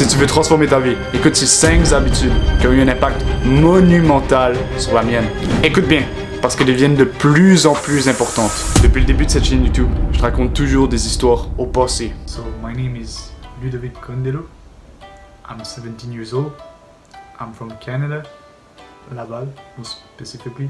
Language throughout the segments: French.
Si tu veux transformer ta vie, écoute ces 5 habitudes qui ont eu un impact monumental sur la mienne. Écoute bien, parce qu'elles deviennent de plus en plus importantes. Depuis le début de cette chaîne YouTube, je te raconte toujours des histoires au passé. So my name is Ludovic Condelo. I'm 17 years old. I'm from Canada, Laval, more specifically.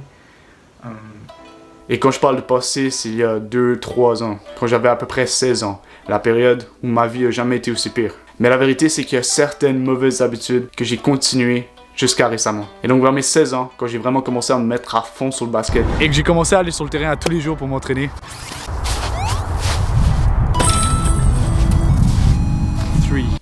Et quand je parle de passé, c'est il y a 2-3 ans, quand j'avais à peu près 16 ans, la période où ma vie n'a jamais été aussi pire. Mais la vérité, c'est qu'il y a certaines mauvaises habitudes que j'ai continuées jusqu'à récemment. Et donc vers mes 16 ans, quand j'ai vraiment commencé à me mettre à fond sur le basket et que j'ai commencé à aller sur le terrain à tous les jours pour m'entraîner,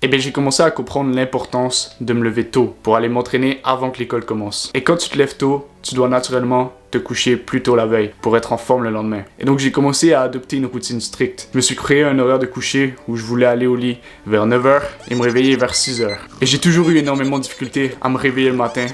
et bien j'ai commencé à comprendre l'importance de me lever tôt pour aller m'entraîner avant que l'école commence. Et quand tu te lèves tôt, tu dois naturellement te coucher plus tôt la veille pour être en forme le lendemain. Et donc j'ai commencé à adopter une routine stricte. Je me suis créé un horaire de coucher où je voulais aller au lit vers 9h et me réveiller vers 6h. Et j'ai toujours eu énormément de difficultés à me réveiller le matin.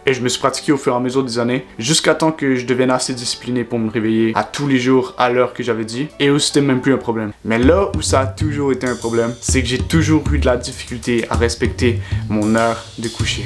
Et je me suis pratiqué au fur et à mesure des années, jusqu'à temps que je devienne assez discipliné pour me réveiller à tous les jours à l'heure que j'avais dit, et où c'était même plus un problème. Mais là où ça a toujours été un problème, c'est que j'ai toujours eu de la difficulté à respecter mon heure de coucher.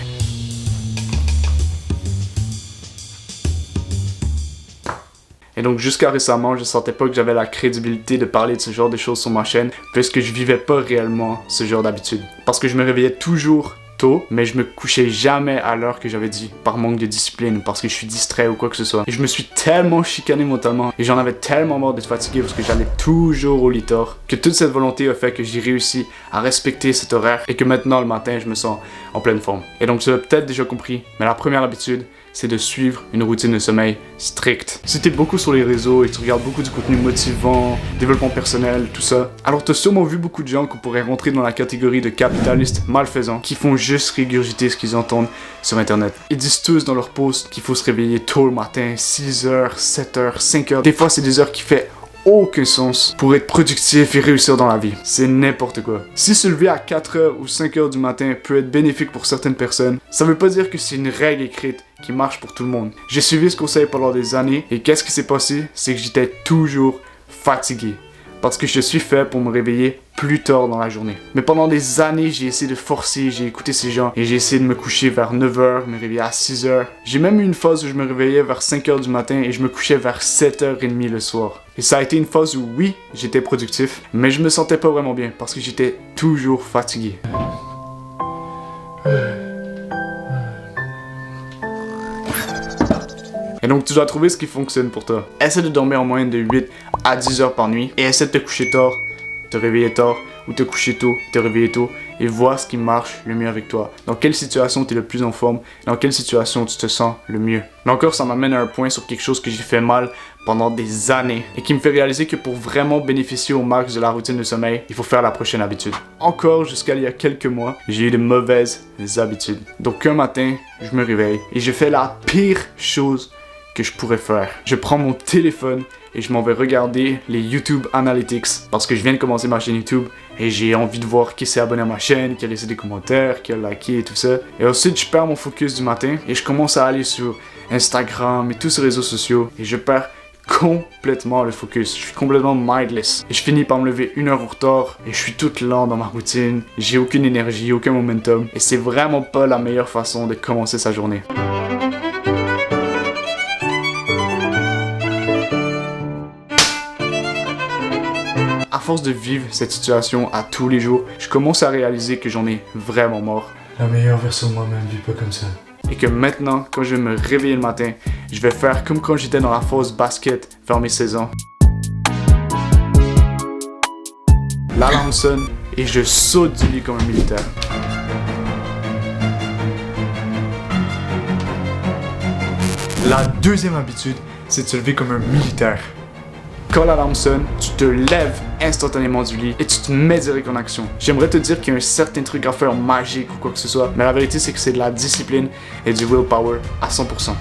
Et donc jusqu'à récemment, je sentais pas que j'avais la crédibilité de parler de ce genre de choses sur ma chaîne, puisque je vivais pas réellement ce genre d'habitude. Parce que je me réveillais toujours tôt, mais je me couchais jamais à l'heure que j'avais dit, par manque de discipline ou parce que je suis distrait ou quoi que ce soit. Et je me suis tellement chicané mentalement et j'en avais tellement marre d'être fatigué parce que j'allais toujours au lit tard, que toute cette volonté a fait que j'ai réussi à respecter cet horaire et que maintenant le matin je me sens en pleine forme. Et donc tu l'as peut-être déjà compris, mais la première habitude, c'est de suivre une routine de sommeil stricte. Si t'es beaucoup sur les réseaux et que tu regardes beaucoup du contenu motivant, développement personnel, tout ça, alors t'as sûrement vu beaucoup de gens qu'on pourrait rentrer dans la catégorie de capitalistes malfaisants qui font juste régurgiter ce qu'ils entendent sur internet. Ils disent tous dans leurs posts qu'il faut se réveiller tôt le matin, 6h, 7h, 5h. Des fois c'est des heures qui font aucun sens pour être productif et réussir dans la vie. C'est n'importe quoi. Si se lever à 4h ou 5h du matin peut être bénéfique pour certaines personnes, ça veut pas dire que c'est une règle écrite qui marche pour tout le monde. J'ai suivi ce conseil pendant des années et qu'est-ce qui s'est passé? C'est que j'étais toujours fatigué. Parce que je suis fait pour me réveiller plus tard dans la journée. Mais pendant des années, j'ai essayé de forcer, j'ai écouté ces gens et j'ai essayé de me coucher vers 9h, me réveiller à 6h. J'ai même eu une phase où je me réveillais vers 5h du matin et je me couchais vers 7h30 le soir. Et ça a été une phase où oui, j'étais productif, mais je me sentais pas vraiment bien parce que j'étais toujours fatigué. Et donc tu dois trouver ce qui fonctionne pour toi. Essaie de dormir en moyenne de 8 à 10 heures par nuit et essaie de te coucher tard, te réveiller tard ou te coucher tôt, te réveiller tôt et vois ce qui marche le mieux avec toi. Dans quelle situation tu es le plus en forme, dans quelle situation tu te sens le mieux. Mais encore ça m'amène à un point sur quelque chose que j'ai fait mal pendant des années et qui me fait réaliser que pour vraiment bénéficier au max de la routine de sommeil, il faut faire la prochaine habitude. Encore jusqu'à il y a quelques mois, j'ai eu de mauvaises habitudes. Donc un matin, je me réveille et je fais la pire chose que je pourrais faire. Je prends mon téléphone et je m'en vais regarder les YouTube Analytics parce que je viens de commencer ma chaîne YouTube et j'ai envie de voir qui s'est abonné à ma chaîne, qui a laissé des commentaires, qui a liké et tout ça. Et ensuite, je perds mon focus du matin et je commence à aller sur Instagram et tous ces réseaux sociaux et je perds complètement le focus. Je suis complètement mindless. Et je finis par me lever 1 heure en retard et je suis tout lent dans ma routine. J'ai aucune énergie, aucun momentum et c'est vraiment pas la meilleure façon de commencer sa journée. À force de vivre cette situation à tous les jours, je commence à réaliser que j'en ai vraiment marre. La meilleure version de moi-même vit pas comme ça. Et que maintenant, quand je vais me réveiller le matin, je vais faire comme quand j'étais dans la phase basket vers mes 16 ans. L'alarme sonne et je saute du lit comme un militaire. La deuxième habitude, c'est de se lever comme un militaire. Quand l'alarme sonne, tu te lèves instantanément du lit et tu te mets direct en action. J'aimerais te dire qu'il y a un certain truc à faire magique ou quoi que ce soit, mais la vérité c'est que c'est de la discipline et du willpower à 100%.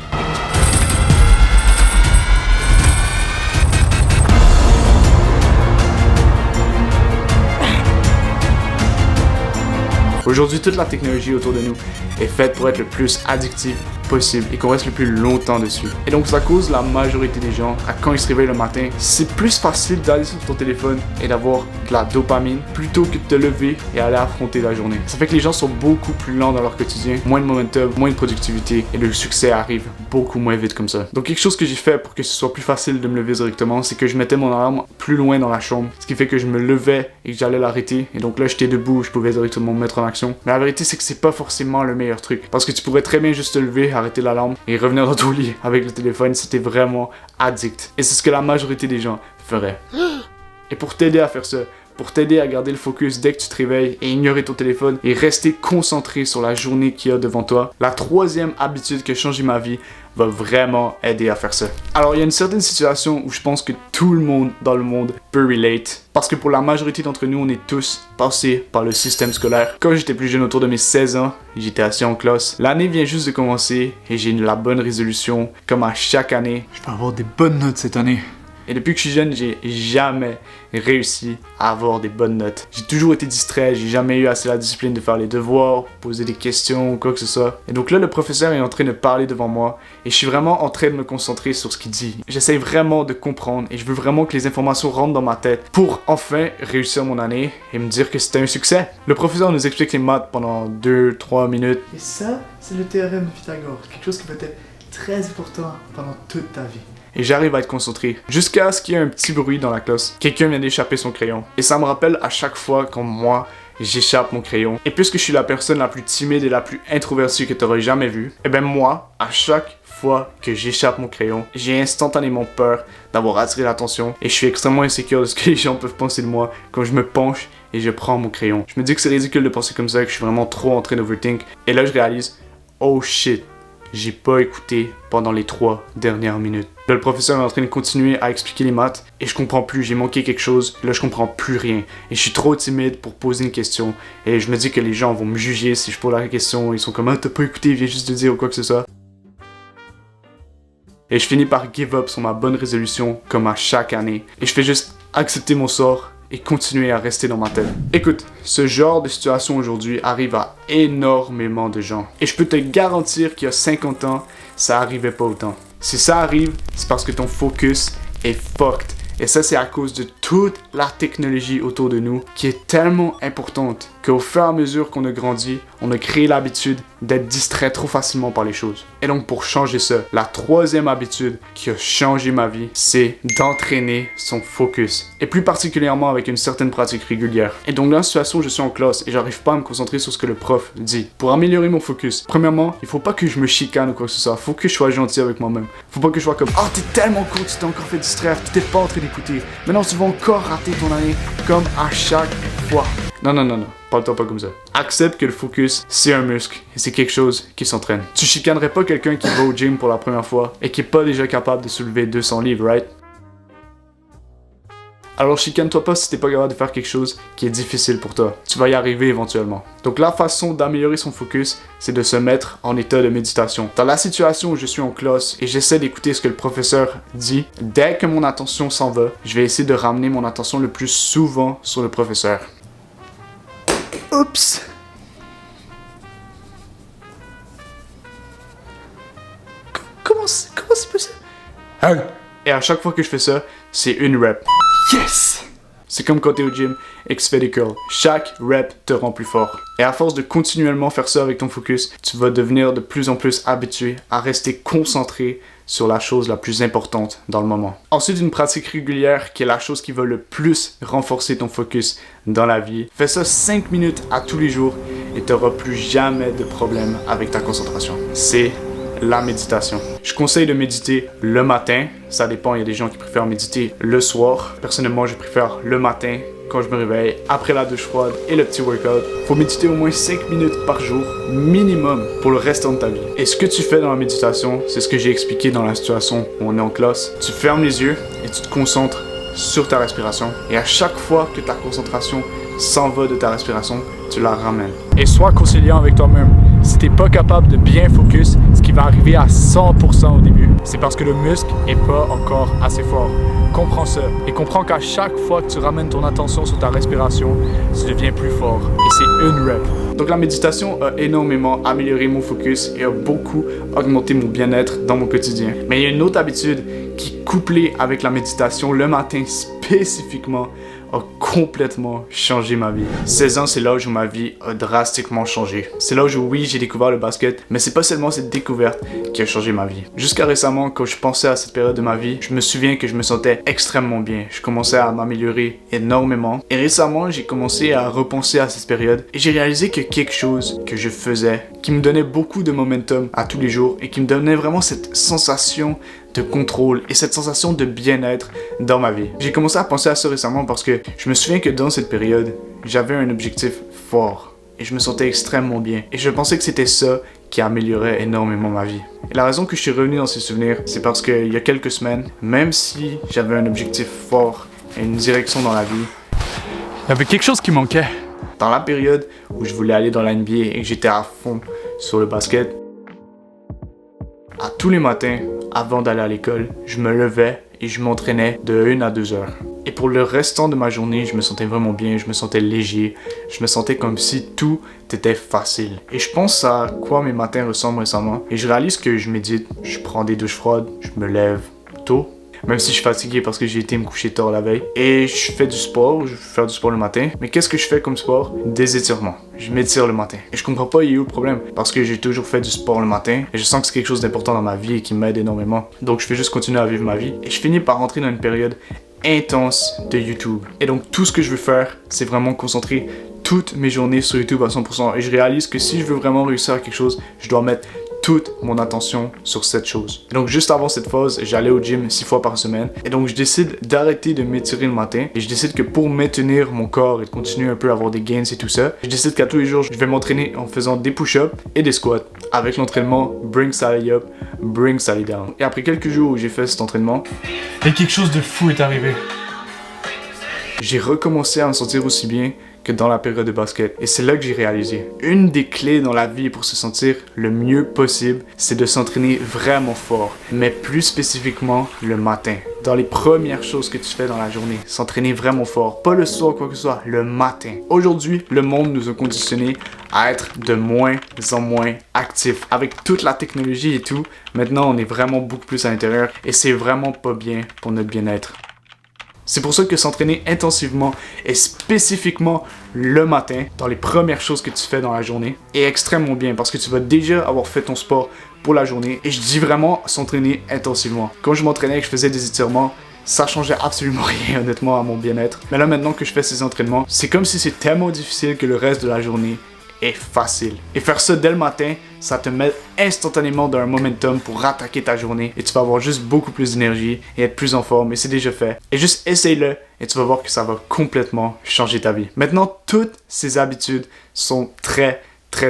Aujourd'hui, toute la technologie autour de nous est faite pour être le plus addictive possible et qu'on reste le plus longtemps dessus. Et donc ça cause la majorité des gens à quand ils se réveillent le matin, c'est plus facile d'aller sur ton téléphone et d'avoir de la dopamine plutôt que de te lever et aller affronter la journée. Ça fait que les gens sont beaucoup plus lents dans leur quotidien, moins de momentum, moins de productivité et le succès arrive beaucoup moins vite comme ça. Donc quelque chose que j'ai fait pour que ce soit plus facile de me lever directement, c'est que je mettais mon alarme plus loin dans la chambre, ce qui fait que je me levais et que j'allais l'arrêter. Et donc là j'étais debout, je pouvais directement me mettre en action. Mais la vérité c'est que c'est pas forcément le meilleur truc parce que tu pourrais très bien juste te lever, arrêter l'alarme et revenir dans ton lit avec le téléphone. C'était vraiment addict. Et c'est ce que la majorité des gens feraient. Et pour t'aider à faire ça, pour t'aider à garder le focus dès que tu te réveilles et ignorer ton téléphone et rester concentré sur la journée qu'il y a devant toi, la troisième habitude qui a changé ma vie va vraiment aider à faire ça. Alors il y a une certaine situation où je pense que tout le monde dans le monde peut relate, parce que pour la majorité d'entre nous, on est tous passés par le système scolaire. Quand j'étais plus jeune, autour de mes 16 ans, j'étais assis en classe. L'année vient juste de commencer et j'ai la bonne résolution, comme à chaque année. Je vais avoir des bonnes notes cette année. Et depuis que je suis jeune, j'ai jamais réussi à avoir des bonnes notes. J'ai toujours été distrait, j'ai jamais eu assez la discipline de faire les devoirs, poser des questions ou quoi que ce soit. Et donc là, le professeur est en train de parler devant moi et je suis vraiment en train de me concentrer sur ce qu'il dit. J'essaye vraiment de comprendre et je veux vraiment que les informations rentrent dans ma tête pour enfin réussir mon année et me dire que c'était un succès. Le professeur nous explique les maths pendant 2-3 minutes. Et ça, c'est le théorème de Pythagore. Quelque chose qui peut être très important pendant toute ta vie. Et j'arrive à être concentré. Jusqu'à ce qu'il y ait un petit bruit dans la classe. Quelqu'un vient d'échapper son crayon. Et ça me rappelle à chaque fois quand moi, j'échappe mon crayon. Et puisque je suis la personne la plus timide et la plus introvertie que tu aurais jamais vue, et ben moi, à chaque fois que j'échappe mon crayon, j'ai instantanément peur d'avoir attiré l'attention. Et je suis extrêmement insécure de ce que les gens peuvent penser de moi quand je me penche et je prends mon crayon. Je me dis que c'est ridicule de penser comme ça, que je suis vraiment trop en train d'overthink. Et là, je réalise, oh shit, j'ai pas écouté pendant les 3 dernières minutes. Là, le professeur est en train de continuer à expliquer les maths et je comprends plus, j'ai manqué quelque chose. Là, je comprends plus rien. Et je suis trop timide pour poser une question. Et je me dis que les gens vont me juger si je pose la question. Ils sont comme, ah, t'as pas écouté, viens juste de dire ou quoi que ce soit. Et je finis par give up sur ma bonne résolution comme à chaque année. Et je fais juste accepter mon sort et continuer à rester dans ma tête. Écoute, ce genre de situation aujourd'hui arrive à énormément de gens. Et je peux te garantir qu'il y a 50 ans, ça arrivait pas autant. Si ça arrive, c'est parce que ton focus est fucked. Et ça, c'est à cause de toute la technologie autour de nous qui est tellement importante qu'au fur et à mesure qu'on a grandi, on a créé l'habitude d'être distrait trop facilement par les choses. Et donc pour changer ça, la troisième habitude qui a changé ma vie, c'est d'entraîner son focus. Et plus particulièrement avec une certaine pratique régulière. Et donc dans la situation où je suis en classe et j'arrive pas à me concentrer sur ce que le prof dit. Pour améliorer mon focus, premièrement, il faut pas que je me chicane ou quoi que ce soit. Faut que je sois gentil avec moi-même. Faut pas que je sois comme, ah, t'es tellement cool, tu t'es encore fait distraire, tu t'es pas en train d'écouter. Maintenant tu vas encore rater ton année comme à chaque fois. Non, non, non, non. Parle-toi pas comme ça. Accepte que le focus, c'est un muscle et c'est quelque chose qui s'entraîne. Tu chicanerais pas quelqu'un qui va au gym pour la première fois et qui est pas déjà capable de soulever 200 livres, right? Alors chicane-toi pas si t'es pas capable de faire quelque chose qui est difficile pour toi. Tu vas y arriver éventuellement. Donc la façon d'améliorer son focus, c'est de se mettre en état de méditation. Dans la situation où je suis en classe et j'essaie d'écouter ce que le professeur dit, dès que mon attention s'en va, je vais essayer de ramener mon attention le plus souvent sur le professeur. Oups! Comment c'est possible? Et à chaque fois que je fais ça, c'est une rep. Yes! C'est comme quand t'es au gym et que tu fais des curls. Chaque rep te rend plus fort. Et à force de continuellement faire ça avec ton focus, tu vas devenir de plus en plus habitué à rester concentré sur la chose la plus importante dans le moment. Ensuite, une pratique régulière qui est la chose qui va le plus renforcer ton focus dans la vie. Fais ça 5 minutes à tous les jours et tu n'auras plus jamais de problème avec ta concentration. C'est la méditation. Je conseille de méditer le matin. Ça dépend, il y a des gens qui préfèrent méditer le soir. Personnellement, je préfère le matin quand je me réveille, après la douche froide et le petit workout. Faut méditer au moins 5 minutes par jour, minimum, pour le restant de ta vie. Et ce que tu fais dans la méditation, c'est ce que j'ai expliqué dans la situation où on est en classe. Tu fermes les yeux et tu te concentres sur ta respiration. Et à chaque fois que ta concentration s'en va de ta respiration, tu la ramènes. Et sois conciliant avec toi-même. si t'es pas capable de bien focus, ce qui va arriver à 100% au début, c'est parce que le muscle est pas encore assez fort. Comprends ça et comprends qu'à chaque fois que tu ramènes ton attention sur ta respiration, tu deviens plus fort et c'est une rep. Donc la méditation a énormément amélioré mon focus et a beaucoup augmenté mon bien-être dans mon quotidien. Mais il y a une autre habitude qui, couplée avec la méditation le matin spécifiquement, a complètement changé ma vie. 16 ans, c'est l'âge où ma vie a drastiquement changé. C'est l'âge où oui, j'ai découvert le basket, mais c'est pas seulement cette découverte qui a changé ma vie. Jusqu'à récemment, quand je pensais à cette période de ma vie, je me souviens que je me sentais extrêmement bien. Je commençais à m'améliorer énormément. Et récemment, j'ai commencé à repenser à cette période et j'ai réalisé que quelque chose que je faisais, qui me donnait beaucoup de momentum à tous les jours et qui me donnait vraiment cette sensation de contrôle et cette sensation de bien-être dans ma vie. J'ai commencé à penser à ça récemment parce que je me souviens que dans cette période, j'avais un objectif fort et je me sentais extrêmement bien. Et je pensais que c'était ça qui améliorait énormément ma vie. Et la raison que je suis revenu dans ces souvenirs, c'est parce qu'il y a quelques semaines, même si j'avais un objectif fort et une direction dans la vie, il y avait quelque chose qui manquait. Dans la période où je voulais aller dans la NBA et que j'étais à fond sur le basket, à tous les matins, avant d'aller à l'école, je me levais et je m'entraînais de 1 à 2 heures. Et pour le restant de ma journée, je me sentais vraiment bien, je me sentais léger, je me sentais comme si tout était facile. Et je pense à quoi mes matins ressemblent récemment et je réalise que je médite, je prends des douches froides, je me lève tôt. Même si je suis fatigué parce que j'ai été me coucher tard la veille. Et je fais du sport, je vais faire du sport le matin. Mais qu'est-ce que je fais comme sport? Des étirements. Je m'étire le matin. Et je comprends pas, il y a eu le problème. Parce que j'ai toujours fait du sport le matin. Et je sens que c'est quelque chose d'important dans ma vie et qui m'aide énormément. Donc je vais juste continuer à vivre ma vie. Et je finis par rentrer dans une période intense de YouTube. Et donc tout ce que je veux faire, c'est vraiment concentrer toutes mes journées sur YouTube à 100%. Et je réalise que si je veux vraiment réussir à quelque chose, je dois mettre toute mon attention sur cette chose. Et donc juste avant cette phase, j'allais au gym 6 fois par semaine. Et donc je décide d'arrêter de m'étirer le matin. Et je décide que pour maintenir mon corps et de continuer un peu à avoir des gains et tout ça, je décide qu'à tous les jours, je vais m'entraîner en faisant des push-ups et des squats. Avec l'entraînement Bring Sally Up, Bring Sally Down. Et après quelques jours où j'ai fait cet entraînement, et quelque chose de fou est arrivé. J'ai recommencé à me sentir aussi bien que dans la période de basket. Et c'est là que j'ai réalisé. Une des clés dans la vie pour se sentir le mieux possible, c'est de s'entraîner vraiment fort. Mais plus spécifiquement, le matin. Dans les premières choses que tu fais dans la journée. S'entraîner vraiment fort. Pas le soir, quoi que ce soit, le matin. Aujourd'hui, le monde nous a conditionnés à être de moins en moins actifs. Avec toute la technologie et tout, maintenant on est vraiment beaucoup plus à l'intérieur. Et c'est vraiment pas bien pour notre bien-être. C'est pour ça que s'entraîner intensivement et spécifiquement le matin, dans les premières choses que tu fais dans la journée, est extrêmement bien parce que tu vas déjà avoir fait ton sport pour la journée. Et je dis vraiment s'entraîner intensivement. Quand je m'entraînais et que je faisais des étirements, ça changeait absolument rien honnêtement à mon bien-être. Mais là maintenant que je fais ces entraînements, c'est comme si c'est tellement difficile que le reste de la journée est facile. Et faire ça dès le matin, ça te met instantanément dans un momentum pour attaquer ta journée et tu vas avoir juste beaucoup plus d'énergie et être plus en forme et c'est déjà fait. Et juste essaye-le et tu vas voir que ça va complètement changer ta vie. Maintenant, toutes ces habitudes sont très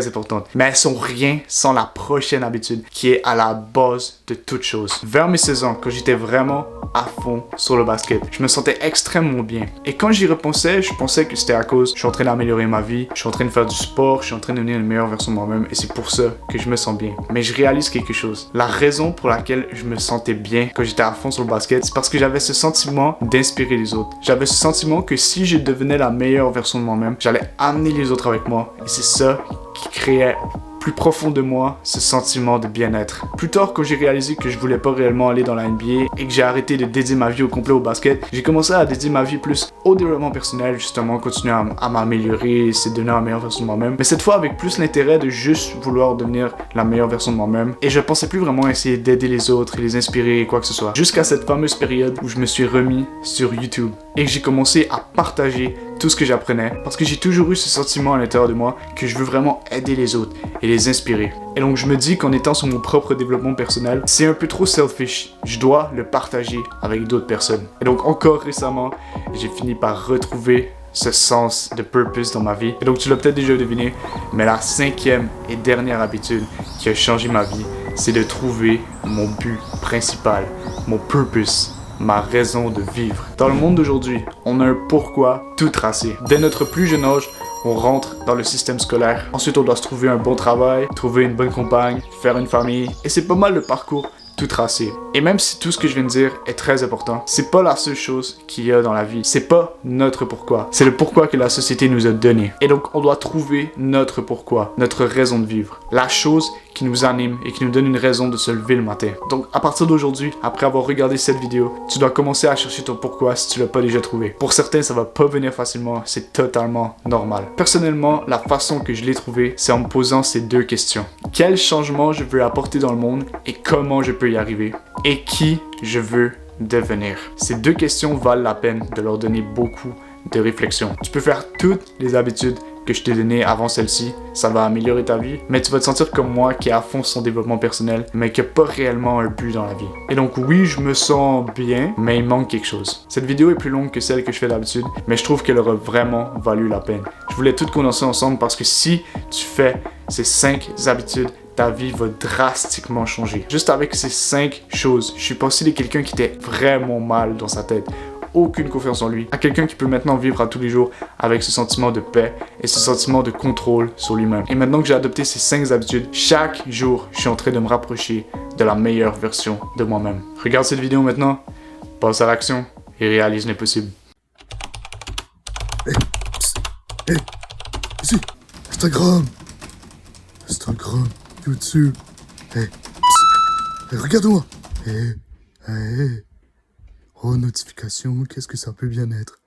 importantes, mais elles sont rien sans la prochaine habitude qui est à la base de toute chose. Vers mes 16 ans, quand j'étais vraiment à fond sur le basket, je me sentais extrêmement bien. Et quand j'y repensais, je pensais que c'était à cause je suis en train d'améliorer ma vie, je suis en train de faire du sport, je suis en train de devenir une meilleure version de moi-même et c'est pour ça que je me sens bien. Mais je réalise quelque chose. La raison pour laquelle je me sentais bien quand j'étais à fond sur le basket, c'est parce que j'avais ce sentiment d'inspirer les autres. J'avais ce sentiment que si je devenais la meilleure version de moi-même, j'allais amener les autres avec moi. Et c'est ça qui créait plus profond de moi ce sentiment de bien-être. Plus tard, quand j'ai réalisé que je voulais pas réellement aller dans la NBA et que j'ai arrêté de dédier ma vie au complet au basket, j'ai commencé à dédier ma vie plus au développement personnel, justement, continuer à m'améliorer, c'est devenir la meilleure version de moi-même. Mais cette fois avec plus l'intérêt de juste vouloir devenir la meilleure version de moi-même. Et je pensais plus vraiment essayer d'aider les autres et les inspirer, quoi que ce soit. Jusqu'à cette fameuse période où je me suis remis sur YouTube et que j'ai commencé à partager tout ce que j'apprenais parce que j'ai toujours eu ce sentiment à l'intérieur de moi que je veux vraiment aider les autres et les inspirer. Et donc je me dis qu'en étant sur mon propre développement personnel, c'est un peu trop selfish. Je dois le partager avec d'autres personnes. Et donc encore récemment, j'ai fini par retrouver ce sens de purpose dans ma vie. Et donc tu l'as peut-être déjà deviné, mais la 5e et dernière habitude qui a changé ma vie, c'est de trouver mon but principal, mon purpose. Ma raison de vivre. Dans le monde d'aujourd'hui, on a un pourquoi tout tracé. Dès notre plus jeune âge, on rentre dans le système scolaire. Ensuite, on doit se trouver un bon travail, trouver une bonne compagne, faire une famille. Et c'est pas mal le parcours tout tracé. Et même si tout ce que je viens de dire est très important, c'est pas la seule chose qu'il y a dans la vie. C'est pas notre pourquoi. C'est le pourquoi que la société nous a donné. Et donc, on doit trouver notre pourquoi, notre raison de vivre. La chose qui nous anime et qui nous donne une raison de se lever le matin. Donc, à partir d'aujourd'hui, après avoir regardé cette vidéo, tu dois commencer à chercher ton pourquoi si tu l'as pas déjà trouvé. Pour certains, ça va pas venir facilement, c'est totalement normal. Personnellement, la façon que je l'ai trouvé, c'est en me posant ces deux questions. Quel changement je veux apporter dans le monde et comment je peux y arriver? Et qui je veux devenir? Ces deux questions valent la peine de leur donner beaucoup de réflexion. Tu peux faire toutes les habitudes que je t'ai donné avant celle-ci, ça va améliorer ta vie, mais tu vas te sentir comme moi qui est à fond son développement personnel, mais qui n'a pas réellement un but dans la vie. Et donc oui, je me sens bien, mais il manque quelque chose. Cette vidéo est plus longue que celle que je fais d'habitude, mais je trouve qu'elle aura vraiment valu la peine. Je voulais tout condenser ensemble parce que si tu fais ces 5 habitudes, ta vie va drastiquement changer. Juste avec ces 5 choses, je suis passé de quelqu'un qui était vraiment mal dans sa tête, aucune confiance en lui, à quelqu'un qui peut maintenant vivre à tous les jours avec ce sentiment de paix et ce sentiment de contrôle sur lui-même. Et maintenant que j'ai adopté ces 5 habitudes, chaque jour, je suis en train de me rapprocher de la meilleure version de moi-même. Regarde cette vidéo maintenant, passe à l'action et réalise l'impossible. Ici, Instagram, YouTube. Regarde-moi. Oh, notification, qu'est-ce que ça peut bien être?